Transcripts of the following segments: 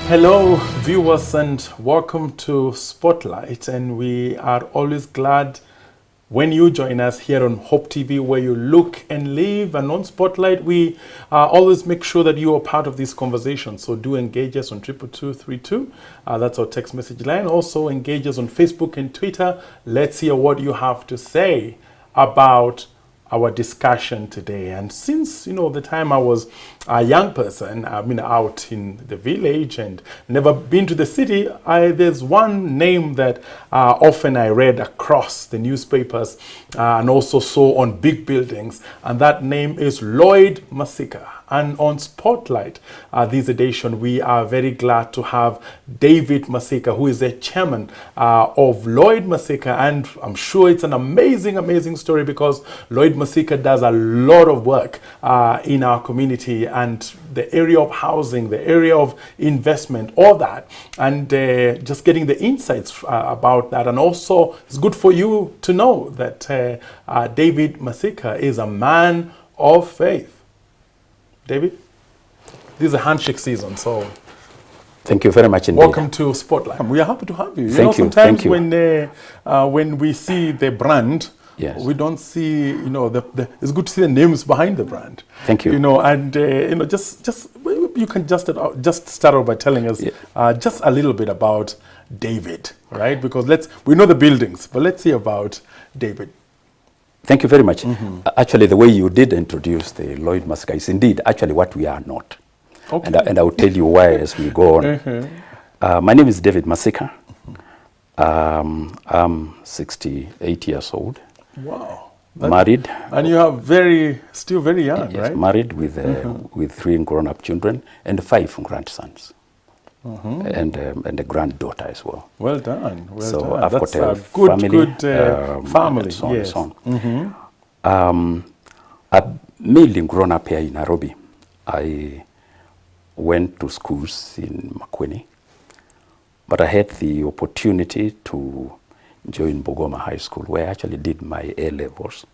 Hello, viewers, and welcome to Spotlight. And we are always glad when you join us here on Hope TV, where you look and live. And on Spotlight, we always make sure that you are part of this conversation. So do engage us on 22232. That's our text message line. Also engage us on Facebook and Twitter. Let's hear what you have to say about our discussion today. And since, the time I was a young person, I've been out in the village and never been to the city, there's one name that often I read across the newspapers and also saw on big buildings, and that name is Lloyd Masika. And on Spotlight, this edition, we are very glad to have David Masika, who is the chairman of Lloyd Masika. And I'm sure it's an amazing, amazing story, because Lloyd Masika does a lot of work in our community, and the area of housing, the area of investment, all that. And just getting the insights about that. And also, it's good for you to know that David Masika is a man of faith. David, this is a handshake season, so thank you very much indeed. Welcome to Spotlight. We are happy to have you. Thank you. Sometimes when we see the brand, yes, we don't see, it's good to see the names behind the brand. Thank you. Just you can just start off by telling us just a little bit about David, right? Because we know the buildings, but let's see about David. Thank you very much. Actually, the way you did introduce the Lloyd Masika is indeed actually what we are not. Okay. And I will tell you why as we go on. My name is David Masika. I'm 68 years old. Wow. Married. And you are still very young, yes, right? Married with 3 grown-up children and 5 grandsons. And a granddaughter as well. Well done. Well so done. I've That's got a good family. And so on yes. and so on. I've mainly grown up here in Nairobi. I went to schools in Makueni, but I had the opportunity to join Bungoma High School, where I actually did my A-levels.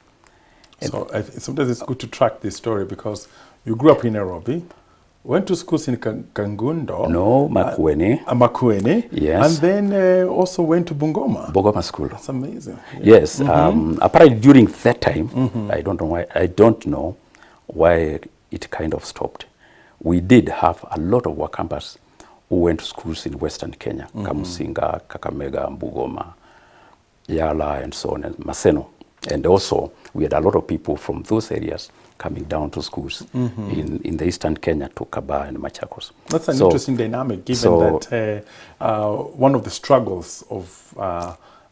So sometimes it's good to track this story, because you grew up in Nairobi, went to schools in Kangundo. No, Makueni. Makueni. Yes. And then also went to Bungoma. Bungoma School. That's amazing. Yeah. Yes. Apparently during that time, I don't know why it kind of stopped. We did have a lot of Wakambas who went to schools in Western Kenya, Kamusinga, Kakamega, Bungoma, Yala, and so on, and Maseno. And also, we had a lot of people from those areas coming down to schools in the Eastern Kenya to Kaba and Machakos. That's an interesting dynamic, given that one of the struggles of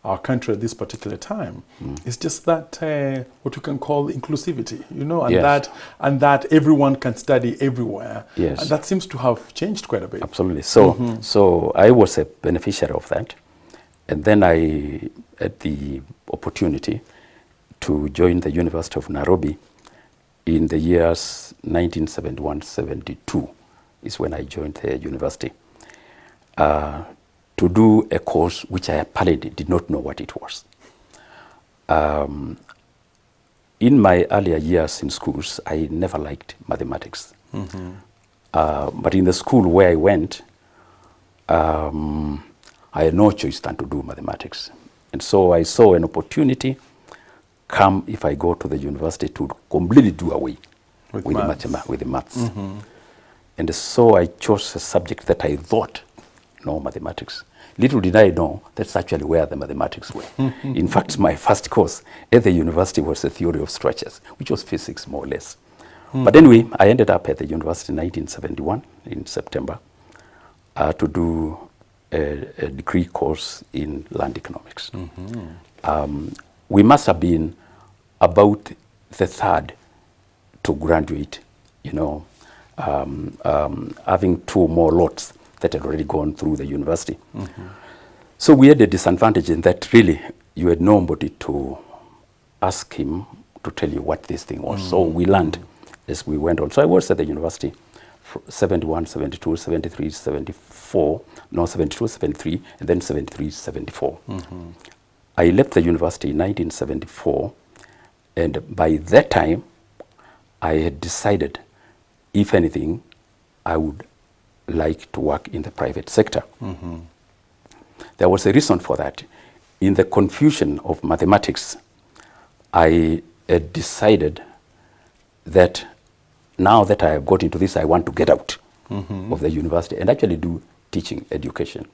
our country at this particular time is just that what we can call inclusivity, and that everyone can study everywhere. Yes. And that seems to have changed quite a bit. Absolutely. So I was a beneficiary of that. And then I had the opportunity to join the University of Nairobi in the years 1971-72 is when I joined the university to do a course which I apparently did not know what it was. In my earlier years in schools, I never liked mathematics. But in the school where I went, I had no choice than to do mathematics. And so I saw an opportunity come if I go to the university to completely do away with the maths. And so I chose a subject that I thought, mathematics. Little did I know that's actually where the mathematics were. In fact, my first course at the university was the theory of structures, which was physics more or less. But anyway, I ended up at the university in 1971 in September to do a degree course in land economics. We must have been about the third to graduate, having 2 more lots that had already gone through the university. So we had a disadvantage in that really you had nobody to ask him to tell you what this thing was. So we learned as we went on. So I was at the university 71, 72, 73, 74, 72, 73, and then 73, 74. I left the university in 1974, and by that time, I had decided, if anything, I would like to work in the private sector. There was a reason for that. In the confusion of mathematics, I had decided that now that I have got into this, I want to get out of the university and actually do teaching education.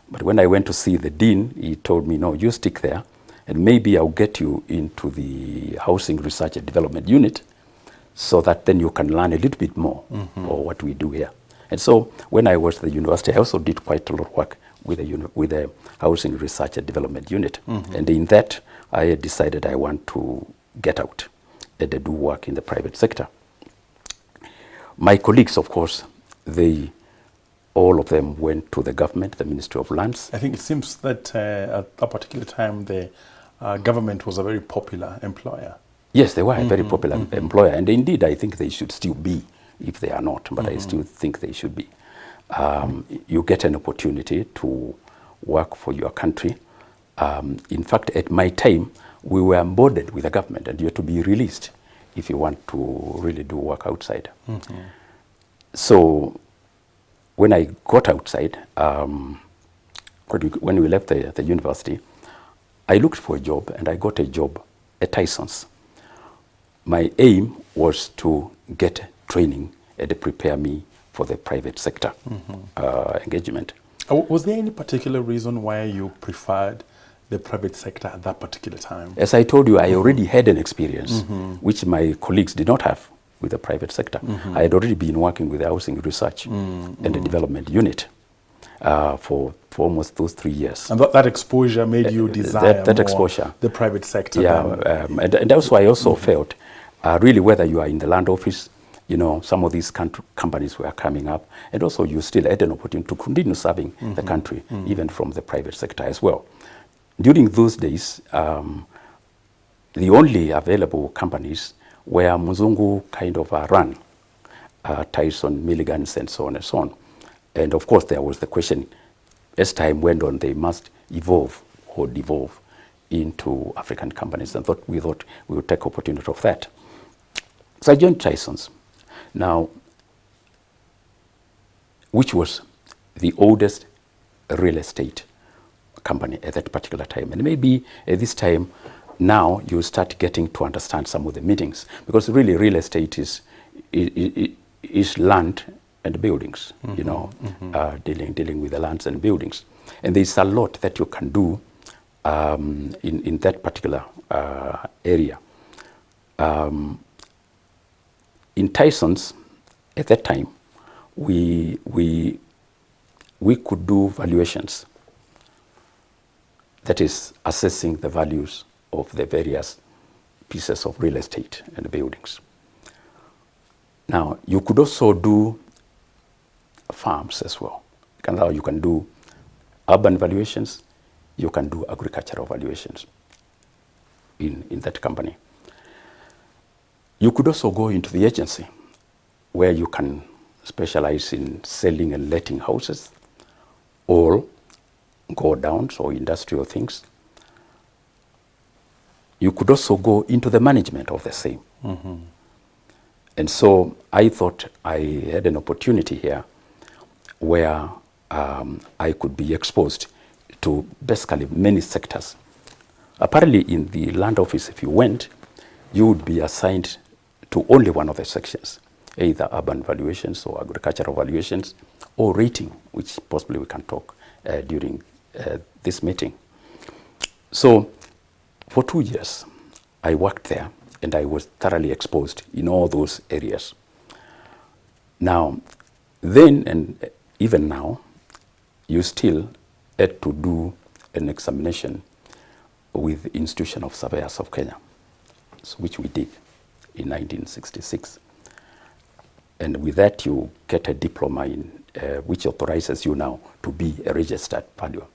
But when I went to see the dean, he told me, no, you stick there, and maybe I'll get you into the Housing Research and Development Unit so that then you can learn a little bit more of what we do here. And so when I was at the university, I also did quite a lot of work with the Housing Research and Development Unit. And in that, I had decided I want to get out and do work in the private sector. My colleagues, of course, all of them went to the government, the Ministry of Lands. I think it seems that at that particular time, the government was a very popular employer. Yes, they were a very popular employer, and indeed, I think they should still be, if they are not, but I still think they should be. You get an opportunity to work for your country. In fact, at my time, we were onboarded with the government, and you had to be released if you want to really do work outside. So when I got outside, when we left the university, I looked for a job, and I got a job at Tyson's. My aim was to get training and prepare me for the private sector engagement. Was there any particular reason why you preferred the private sector at that particular time? As I told you, I already had an experience which my colleagues did not have with the private sector. I had already been working with the Housing Research and the Development Unit for almost those 3 years. And that exposure made you desire that more exposure. The private sector. Yeah, and also I also felt really whether you are in the land office, you know, some of these companies were coming up, and also you still had an opportunity to continue serving the country, even from the private sector as well. During those days, the only available companies were Muzungu kind of run, Tyson, Milligans, and so on and so on. And of course, there was the question, as time went on, they must evolve or devolve into African companies, and we thought we would take opportunity of that. So I joined Tyson's. Now, which was the oldest real estate company at that particular time. And maybe at this time, now you start getting to understand some of the meetings, because really real estate is land and buildings, you know, dealing with the lands and buildings. And there's a lot that you can do in that particular area. In Tyson's, at that time, we could do valuations. That is, assessing the values of the various pieces of real estate and buildings. Now, you could also do farms as well. Now you can do urban valuations, you can do agricultural valuations in that company. You could also go into the agency, where you can specialize in selling and letting houses, or go down, so industrial things. You could also go into the management of the same. And so I thought I had an opportunity here where I could be exposed to basically many sectors. Apparently in the land office, if you went, you would be assigned to only one of the sections, either urban valuations or agricultural valuations, or rating, which possibly we can talk during this meeting. So for 2 years, I worked there, and I was thoroughly exposed in all those areas. Now, then and even now, you still had to do an examination with the Institution of Surveyors of Kenya, which we did in 1966. And with that, you get a diploma in which authorizes you now to be a registered valuer.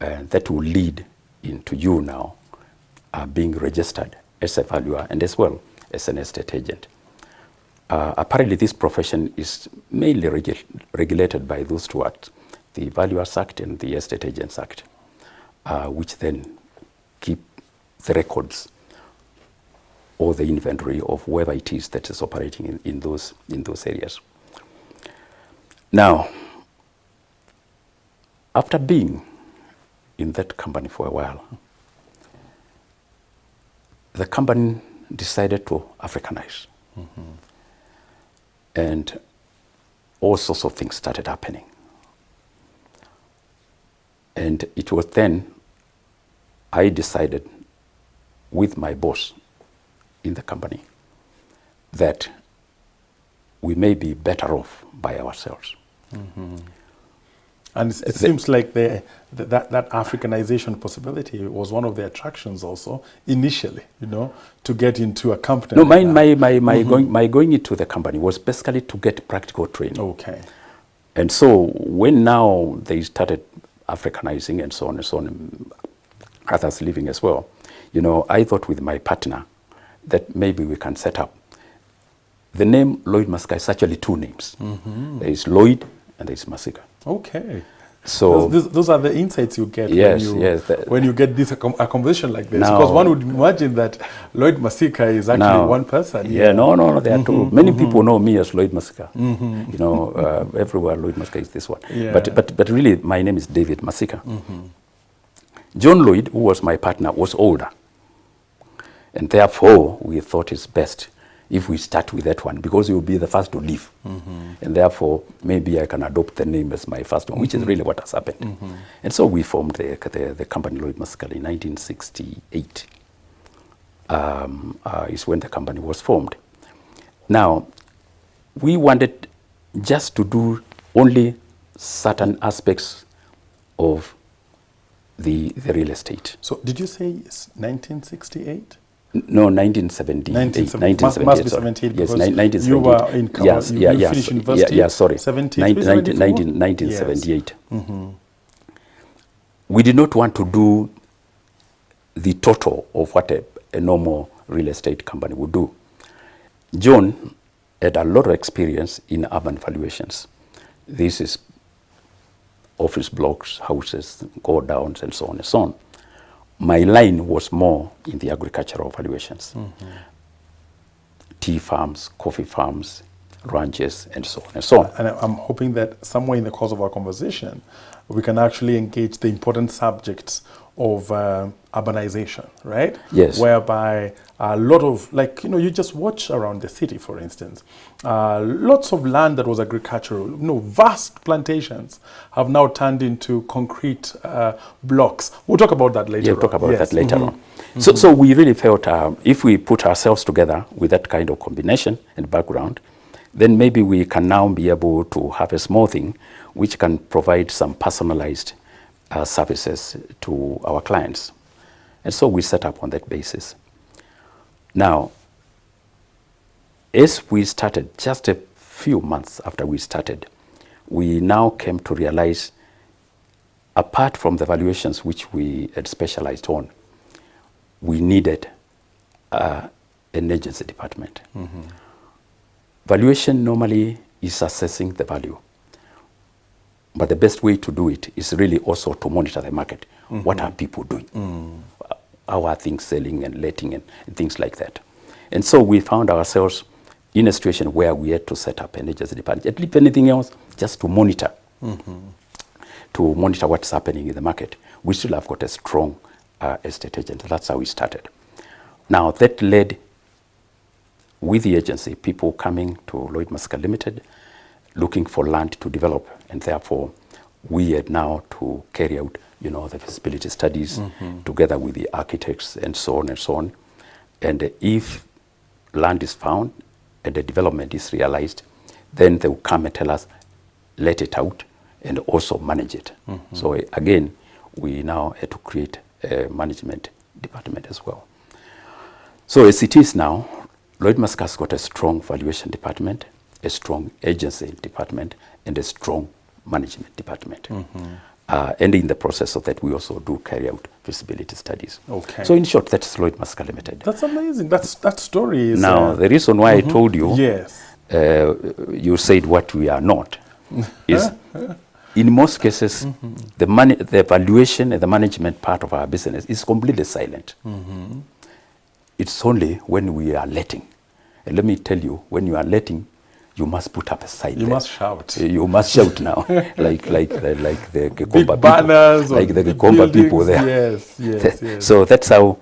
And that will lead into you now being registered as a valuer and as well as an estate agent. Apparently, this profession is mainly regulated by those two acts, the Valuers Act and the Estate Agents Act, which then keep the records or the inventory of whoever it is that is operating in those areas. Now, after being in that company for a while, the company decided to Africanize. And all sorts of things started happening. And it was then I decided with my boss in the company that we may be better off by ourselves. And it seems like that Africanization possibility was one of the attractions also initially, to get into a company. No, like my going into the company was basically to get practical training. Okay. And so when now they started Africanizing and so on, and others living as well, I thought with my partner that maybe we can set up. The name Lloyd Masika is actually two names. There is Lloyd and there is Masika. Okay. So those are the insights you get when you get a conversation like this. Now, because one would imagine that Lloyd Masika is actually one person. Yeah, no, there are two. Many people know me as Lloyd Masika. Everywhere Lloyd Masika is this one. Yeah. But really, my name is David Masika. John Lloyd, who was my partner, was older. And therefore, we thought it's best if we start with that one, because he will be the first to leave. And therefore, maybe I can adopt the name as my first one, which is really what has happened. And so we formed the company Lloyd Masika in 1968. Is when the company was formed. Now, we wanted just to do only certain aspects of the real estate. So did you say it's 1968? No, 1978. 1978. Must be 78 yes, because 1978. you were in college. You finished university. Sorry. 1978. We did not want to do the total of what a normal real estate company would do. John had a lot of experience in urban valuations. This is office blocks, houses, go downs, and so on and so on. My line was more in the agricultural valuations. Tea farms, coffee farms, ranches, and so on and so on. And I'm hoping that somewhere in the course of our conversation, we can actually engage the important subjects of urbanization, right? Yes. Whereby a lot of, you just watch around the city, for instance, lots of land that was agricultural, vast plantations have now turned into concrete blocks. We'll talk about that later. Yeah, we'll talk about that later on. So we really felt if we put ourselves together with that kind of combination and background, then maybe we can now be able to have a small thing which can provide some personalized services to our clients. And so we set up on that basis. Now, as we started, just a few months after we started, we now came to realize, apart from the valuations which we had specialized on, we needed an agency department. Valuation normally is assessing the value. But the best way to do it is really also to monitor the market. What are people doing? How are things selling and letting and things like that? And so we found ourselves in a situation where we had to set up an agency department. At least anything else, just to monitor. To monitor what's happening in the market. We still have got a strong estate agent. That's how we started. Now that led, with the agency, people coming to Lloyd Masika Limited, looking for land to develop, and therefore we had now to carry out, the feasibility studies together with the architects and so on and so on. And if land is found and the development is realized, then they will come and tell us, let it out, and also manage it. So again, we now had to create a management department as well. So as it is now, Lloyd Masika has got a strong valuation department, a strong agency department, and a strong management department. And in the process of that, we also do carry out feasibility studies. Okay. So in short, that's Lloyd Masika Limited. That's amazing. That story is... Now, the reason why I told you, yes, you said what we are not, is in most cases, the valuation and the management part of our business is completely silent. It's only when we are letting. And let me tell you, when you are letting, you must put up a sign. You there. must shout. You must shout now, like the Big Gikomba banners, people, like the big Gikomba people buildings. there. Yes. So that's how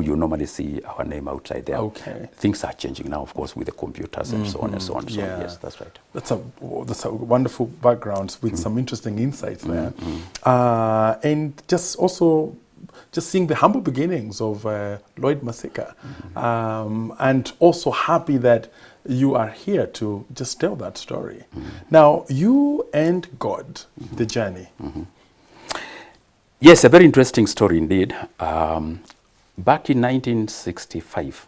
you normally see our name outside there. Okay. Things are changing now, of course, with the computers and so on and so on. So Yeah. yes, that's right. That's a wonderful background with some interesting insights there. And just seeing the humble beginnings of Lloyd Masika, and also happy that you are here to just tell that story. Now, you and God, the journey. Yes, a very interesting story indeed. Back in 1965,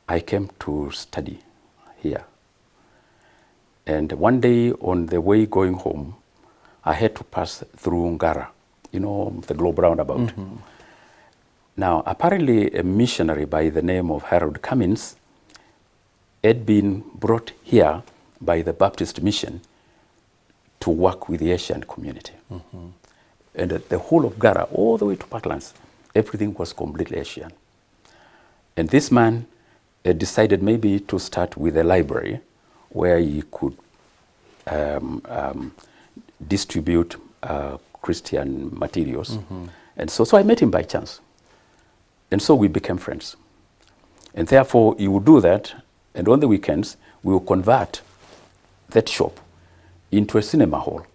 I came to study here. And one day on the way going home, I had to pass through Ngara, the globe roundabout. Now, apparently a missionary by the name of Harold Cummins had been brought here by the Baptist Mission to work with the Asian community. And the whole of Ngara, all the way to Parklands, everything was completely Asian. And this man decided maybe to start with a library where he could distribute Christian materials. And so I met him by chance. And so we became friends. And therefore, he would do that, and on the weekends, we would convert that shop into a cinema hall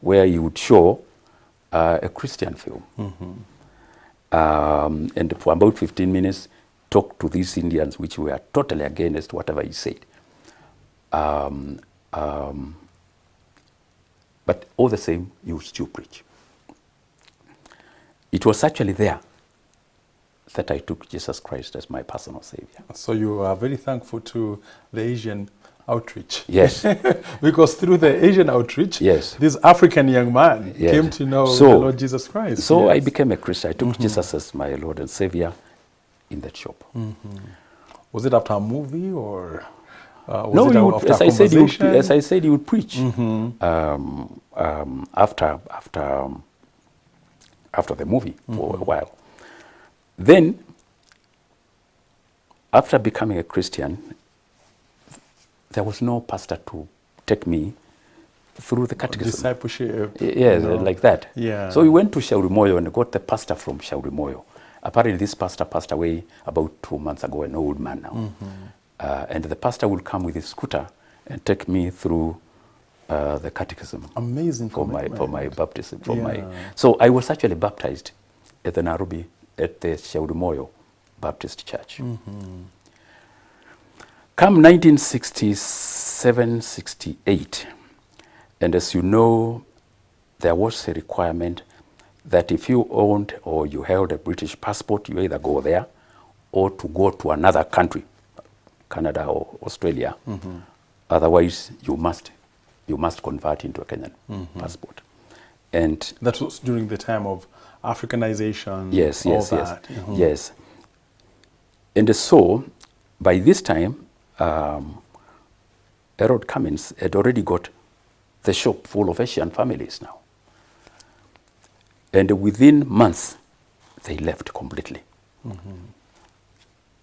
where he would show a Christian film. And for about 15 minutes, talk to these Indians, which were totally against whatever he said. But all the same, he would still preach. It was actually there that I took Jesus Christ as my personal Savior. So you are very thankful to the Asian outreach. Yes. Because through the Asian outreach, yes, this African young man came to know the Lord Jesus Christ. So I became a Christian. I took Jesus as my Lord and Savior in that shop. Was it after a movie or was no, it after as, a I said, conversation? As I said, he would preach after the movie for a while. Then, after becoming a Christian, there was no pastor to take me through the catechism. Discipleship. Yes, like that. Yeah. So we went to Shaurimoyo and got the pastor from Shaurimoyo. Apparently this pastor passed away about 2 months ago, an old man now. And the pastor would come with his scooter and take me through the catechism. Amazing for my baptism. Yeah. So I was actually baptized at the Nairobi, at the Shaurimoyo Baptist Church. Come 1967-68, and as you know, there was a requirement that if you owned or you held a British passport, you either go there or to go to another country, Canada or Australia. Otherwise, you must convert into a Kenyan passport. And that was during the time of Africanization. Yes. Yes. And so, by this time, Harold Cummins had already got the shop full of Asian families now. And within months, they left completely.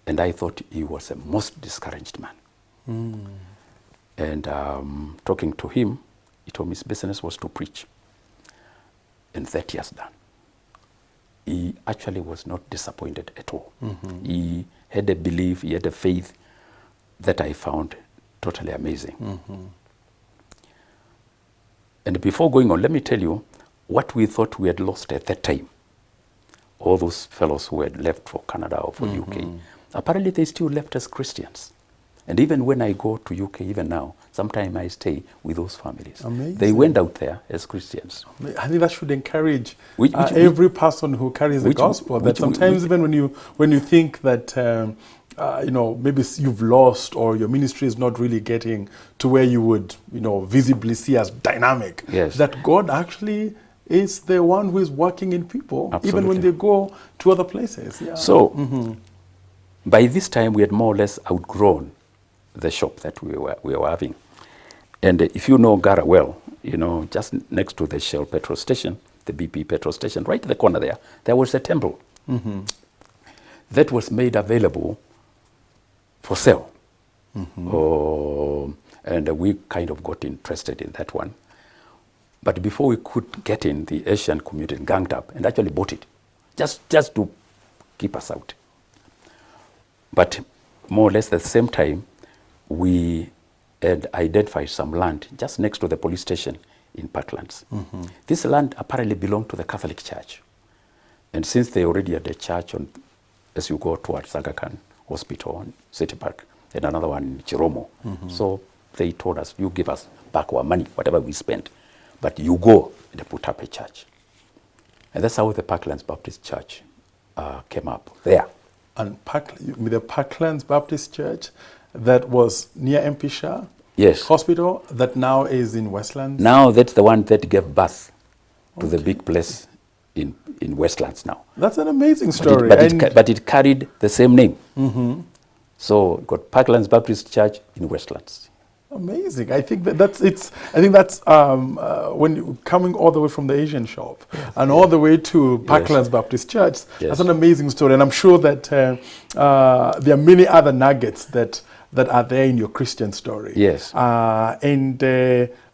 And I thought he was a most discouraged man. And talking to him, he told me his business was to preach. And that he has done. He actually was not disappointed at all. He had a belief, he had a faith that I found totally amazing. And before going on, let me tell you what we thought we had lost at that time. All those fellows who had left for Canada or for UK, apparently they still left as Christians. And even when I go to UK, even now, sometimes I stay with those families. Amazing. They went out there as Christians. I think that should encourage every person who carries the gospel. That sometimes even when you think that maybe you've lost or your ministry is not really getting to where you would visibly see as dynamic, that God actually is the one who is working in people, even when they go to other places. Yeah. So by this time we had more or less outgrown the shop that we were having. And if you know Ngara well, just next to the Shell petrol station, the BP petrol station, right in the corner there was a temple that was made available for sale And we kind of got interested in that one. But before we could get in, the Asian community ganged up and actually bought it, just to keep us out. But more or less at the same time, we had identified some land just next to the police station in Parklands. This land apparently belonged to the Catholic Church. And since they already had a church as you go towards Aga Khan Hospital in City Park, and another one in Chiromo, so they told us, you give us back our money, whatever we spent, but you go and put up a church. And that's how the Parklands Baptist Church came up there. And the Parklands Baptist Church that was near MP Shah Yes. Hospital that now is in Westlands? Now that's the one that gave birth to the big place in Westlands now. That's an amazing story. But it carried the same name. So it got Parklands Baptist Church in Westlands. Amazing. I think that's when you coming all the way from the Asian shop and all the way to Parklands Baptist Church. That's an amazing story, and I'm sure that there are many other nuggets that are there in your Christian story. Yes. And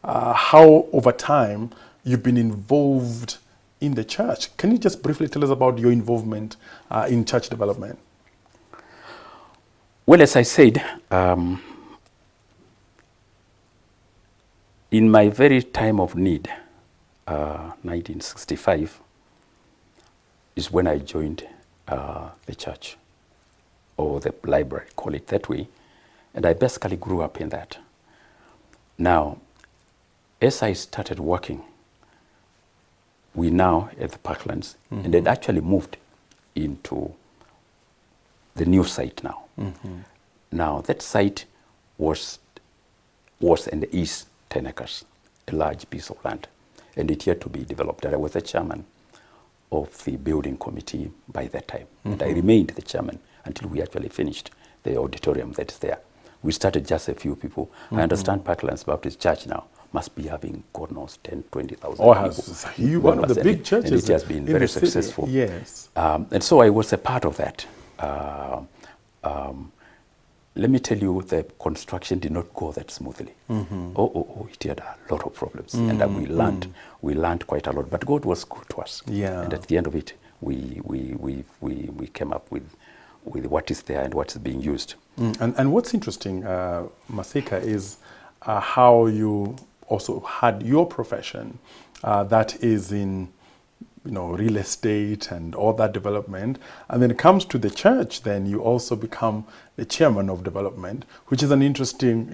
how over time you've been involved in the church. Can you just briefly tell us about your involvement in church development? Well, as I said, in my very time of need, 1965, is when I joined the church, or the library, call it that way, and I basically grew up in that. Now, as I started working, we now at the Parklands, and it actually moved into the new site now. Now, that site was and is 10 acres, a large piece of land, and it had to be developed. And I was the chairman of the building committee by that time, and I remained the chairman until we actually finished the auditorium that is there. We started just a few people. I understand Parklands Baptist Church now must be having, God knows, 10, 20,000 people. It's one of the big churches. And it has been very successful. Yes. And so I was a part of that. Let me tell you, the construction did not go that smoothly. It had a lot of problems, and we learned quite a lot. But God was good to us. Yeah. And at the end of it, we came up with what is there and what is being used. And what's interesting, Masika, is how you also had your profession that is in real estate and all that development. And then it comes to the church, then you also become the chairman of development, which is an interesting,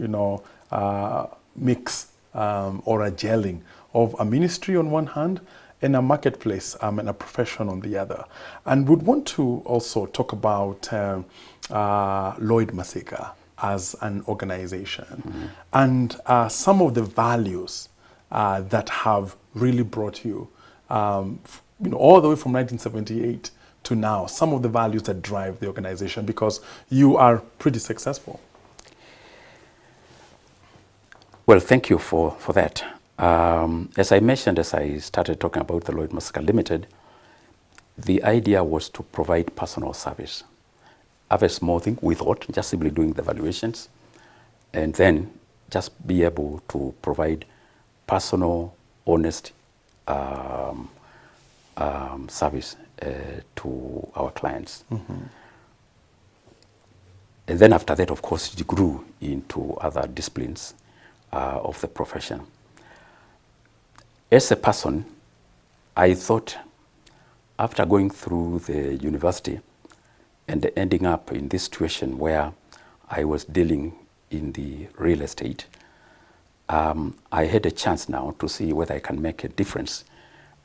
mix or a gelling of a ministry on one hand and a marketplace and a profession on the other. And would want to also talk about Lloyd Masika as an organization and some of the values that have really brought you all the way from 1978 to now, some of the values that drive the organization, because you are pretty successful. Well, thank you for that. As I mentioned, as I started talking about the Lloyd Masika Limited, the idea was to provide personal service. Have a small thing, we thought, just simply doing the valuations, and then just be able to provide personal, honest service to our clients. And then after that, of course, it grew into other disciplines of the profession. As a person, I thought, after going through the university and ending up in this situation where I was dealing in the real estate, I had a chance now to see whether I can make a difference,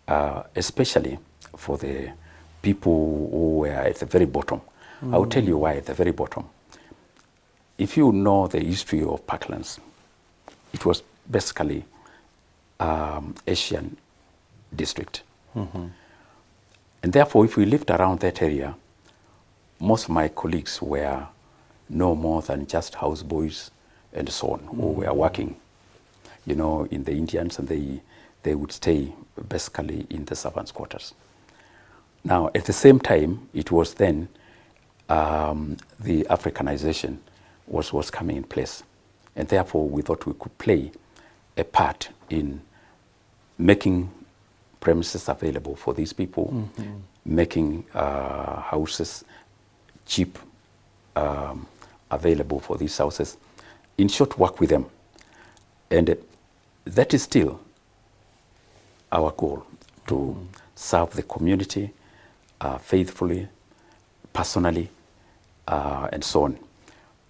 especially for the people who were at the very bottom. I'll tell you why at the very bottom. If you know the history of Parklands, it was basically Asian district. And therefore, if we lived around that area, most of my colleagues were no more than just houseboys and so on, who were working, in the Indians, and they would stay basically in the servants' quarters. Now, at the same time, it was then the Africanization was coming in place. And therefore, we thought we could play a part in making premises available for these people, making houses cheap, available for these houses. In short, work with them. And that is still our goal, to serve the community faithfully, personally, and so on.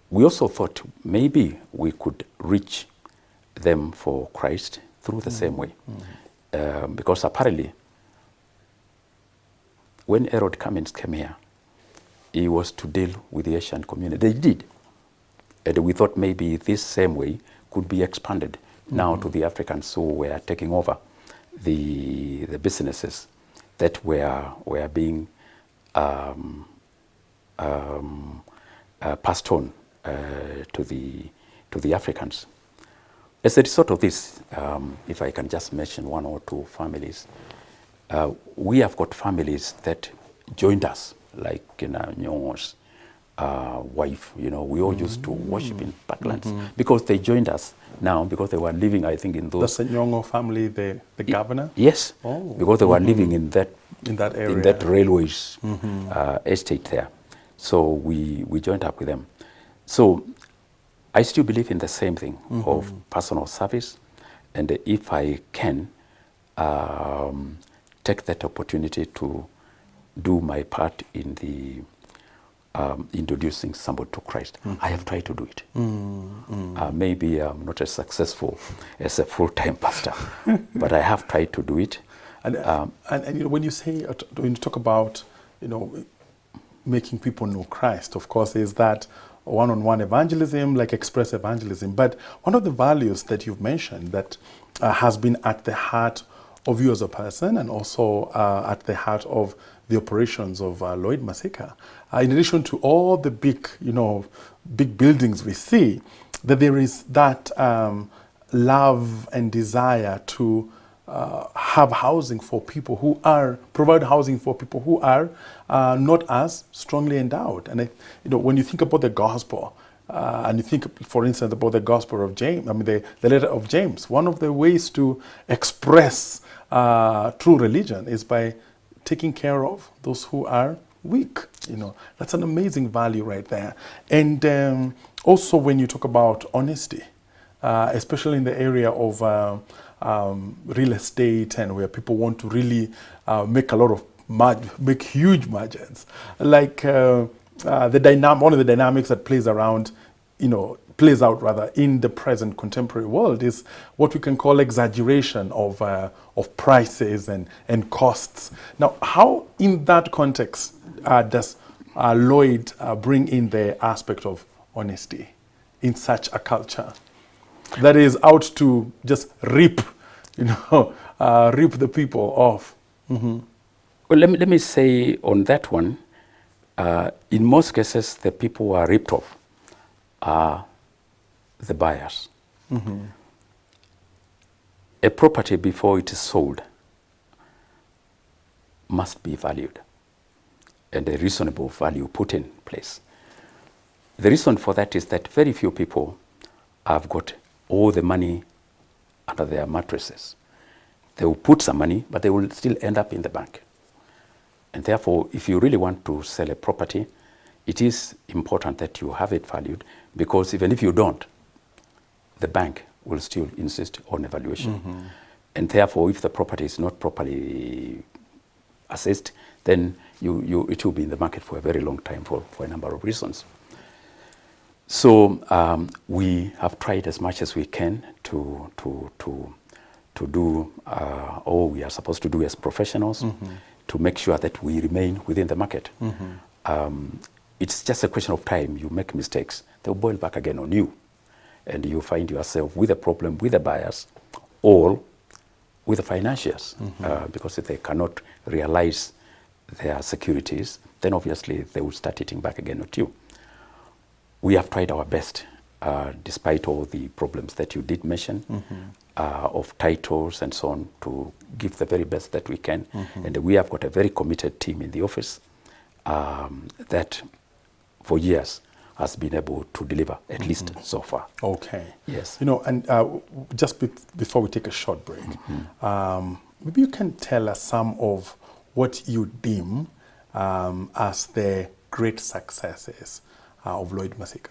We also thought maybe we could reach them for Christ through the same way. Because apparently, when Herod Cummins came here, he was to deal with the Asian community. They did. And we thought maybe this same way could be expanded now to the Africans who were taking over the businesses that were being passed on to the Africans. As a result of this, if I can just mention one or two families, we have got families that joined us, like Nyong'o's wife. We all used to worship in Parklands because they joined us now because they were living, I think, in those. The Nyong'o family, the governor? Yes, because they were living in that area, in that railways estate there. So we joined up with them. So I still believe in the same thing of personal service, and if I can take that opportunity to do my part in the introducing somebody to Christ, I have tried to do it. Maybe I'm not as successful as a full-time pastor, but I have tried to do it. And when you talk about making people know Christ, of course, is that one-on-one evangelism, like express evangelism. But one of the values that you've mentioned that has been at the heart of you as a person, and also at the heart of the operations of Lloyd Masika, in addition to all the big buildings we see, that there is that love and desire to have housing for people who provide housing for people who are not as strongly endowed. And when you think about the gospel, and you think, for instance, about the gospel of James, the letter of James, one of the ways to express true religion is by taking care of those who are weak. That's an amazing value right there. And also when you talk about honesty, especially in the area of real estate, and where people want to really make a lot of make huge margins, like one of the dynamics that plays out in the present contemporary world is what we can call exaggeration of prices and costs. Now, how in that context does Lloyd bring in the aspect of honesty in such a culture that is out to just rip the people off? Well, let me say on that one, in most cases, the people who are ripped off are the buyers. A property, before it is sold, must be valued and a reasonable value put in place. The reason for that is that very few people have got all the money under their mattresses. They will put some money, but they will still end up in the bank. And therefore, if you really want to sell a property, it is important that you have it valued, because even if you don't, the bank will still insist on evaluation. And therefore, if the property is not properly assessed, then it will be in the market for a very long time for a number of reasons. So we have tried as much as we can to do all we are supposed to do as professionals, to make sure that we remain within the market. It's just a question of time. You make mistakes, they'll boil back again on you. And you find yourself with a problem with the buyers or with the financiers, because if they cannot realize their securities, then obviously they will start eating back again at you. We have tried our best, despite all the problems that you did mention, of titles and so on, to give the very best that we can. And we have got a very committed team in the office that for years has been able to deliver, at least so far. Okay. Yes. You know, and just before we take a short break, maybe you can tell us some of what you deem as the great successes of Lloyd Masika.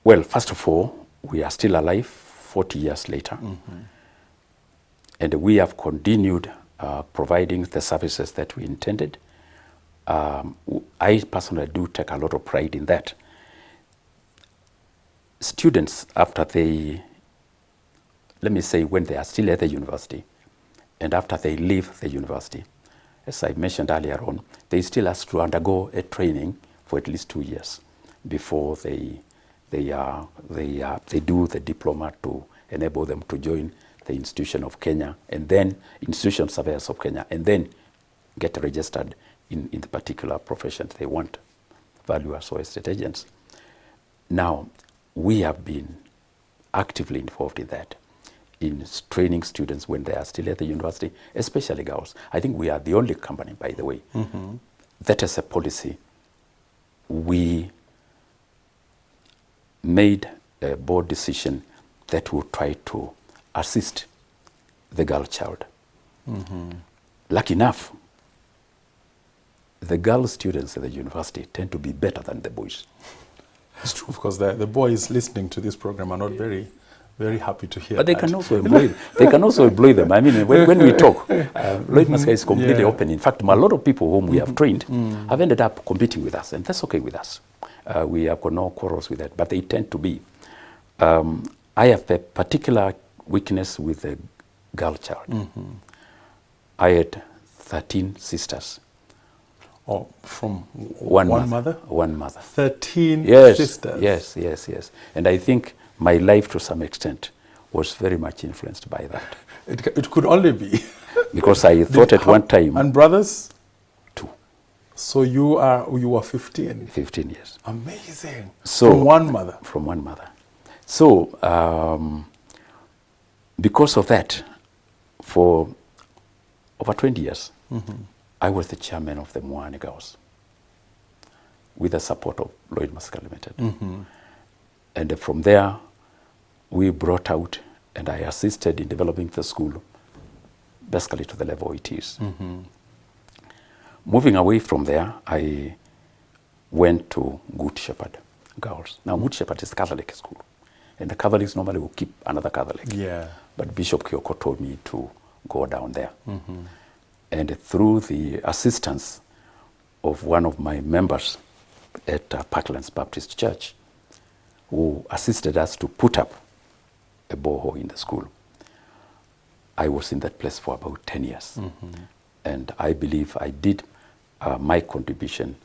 Well, first of all, we are still alive 40 years later. And we have continued providing the services that we intended. I personally do take a lot of pride in that. Students, after they, let me say, when they are still at the university, and after they leave the university, as I mentioned earlier on, they still have to undergo a training for at least 2 years before they do the diploma to enable them to join the Institution of Kenya, and then Institution Surveyors of Kenya, and then get registered in the particular profession they want, valuers or estate agents. Now, we have been actively involved in that, in training students when they are still at the university, especially girls. I think we are the only company, by the way, that as a policy, we made a board decision that will try to assist the girl child. Lucky enough, the girl students at the university tend to be better than the boys. It's true, because the boys listening to this program are not very, very happy to hear but they that. can also employ they can also employ them. I mean, when we talk, Lloyd Masika is completely open. In fact, a lot of people whom we have trained have ended up competing with us, and that's okay with us. We have got no quarrels with that, but they tend to be. I have a particular weakness with a girl child. I had 13 sisters. Oh, from One mother? One mother. 13 sisters? Yes. And I think my life, to some extent, was very much influenced by that. It could only be. Because I thought at one time... And brothers? 2. So you were 15? 15 years. Amazing. So, from one mother? From one mother. So, because of that, for over 20 years, I was the chairman of the Moani Girls, with the support of Lloyd Masika Limited. And from there, we brought out, and I assisted in developing the school, basically to the level it is. Moving away from there, I went to Good Shepherd Girls. Now, Good Shepherd is a Catholic school, and the Catholics normally will keep another Catholic. Yeah. But Bishop Kyoko told me to go down there. And through the assistance of one of my members at Parklands Baptist Church, who assisted us to put up a borehole in the school, I was in that place for about 10 years. And I believe I did my contribution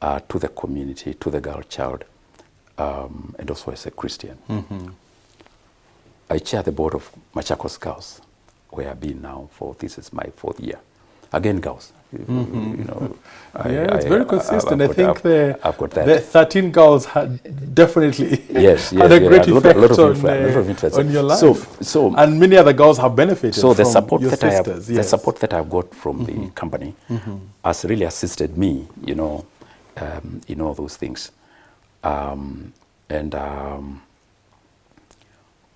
to the community, to the girl child, and also as a Christian. I chair the board of Machakos Girls, where I've been now for, this is my 4th year. Again, girls. You know, it's very consistent. I think I've got that. The 13 girls had definitely had a great effect on your life. So, and many other girls have benefited so the from support your that sisters. the support that I've got from the company has really assisted me, you know, in all those things.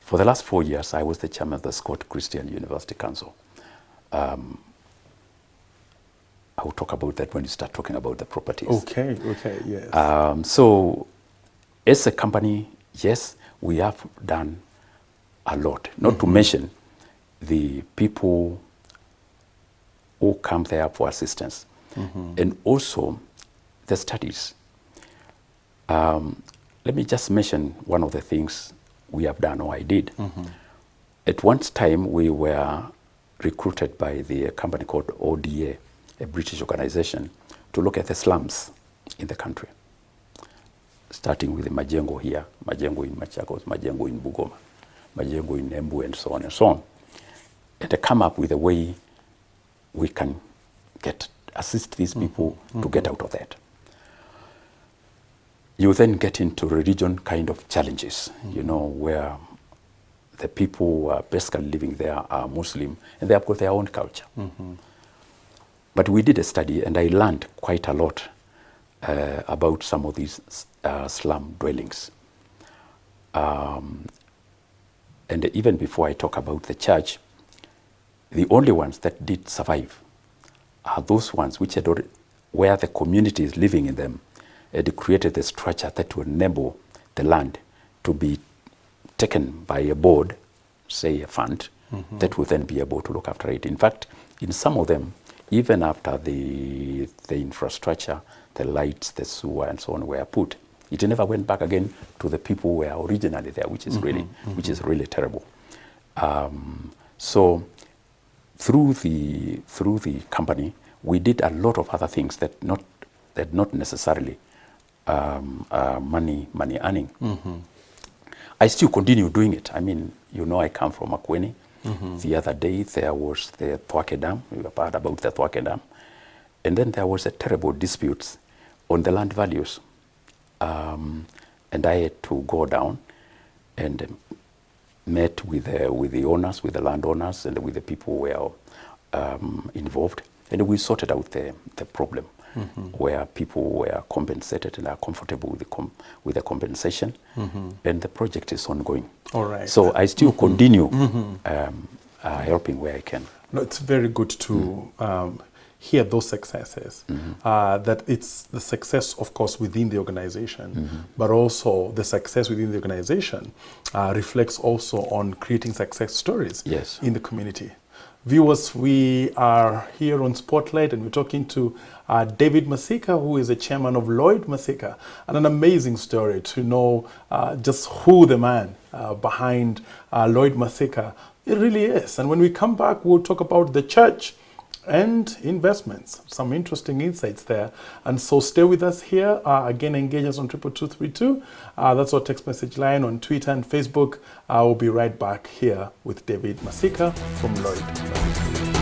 For the last 4 years, I was the chairman of the Scott Christian University Council. I will talk about that when you start talking about the properties. Okay, yes. So, as a company, yes, we have done a lot. Not to mention the people who come there for assistance. And also the studies. Let me just mention one of the things we have done, or I did. At one time, we were recruited by the company called ODA, a British organization, to look at the slums in the country, starting with the Majengo here, Majengo in Machakos, Majengo in Bugoma, Majengo in Embu, and so on and so on, and to come up with a way we can assist these people to get out of that. You then get into religion kind of challenges, you know, where the people who are basically living there are Muslim, and they have got their own culture. But we did a study, and I learned quite a lot about some of these slum dwellings. And even before I talk about the church, the only ones that did survive are those ones which had already, where the community is living in them, had created the structure that would enable the land to be taken by a board, say a fund, that would then be able to look after it. In fact, in some of them, even after the infrastructure, the lights, the sewer, and so on were put, it never went back again to the people who were originally there, which is really terrible. So through the company, we did a lot of other things that not necessarily money earning. I still continue doing it. I mean, I come from Makueni. The other day there was the Thwake Dam. We have heard about the Thwake Dam. And then there was a terrible dispute on the land values. And I had to go down and met with the owners, with the landowners, and with the people who were involved. And we sorted out the problem, where people were compensated and are comfortable with the compensation. And the project is ongoing. All right. So I still continue helping where I can. No, it's very good to hear those successes. That it's the success, of course, within the organization, but also the success within the organization reflects also on creating success stories in the community. Viewers, we are here on Spotlight, and we're talking to David Masika, who is the chairman of Lloyd Masika, and an amazing story to know just who the man behind Lloyd Masika it really is. And when we come back, we'll talk about the church and investments. Some interesting insights there. And so stay with us here. Again, engage us on 22232. That's our text message line on Twitter and Facebook. We'll be right back here with David Masika from Lloyd.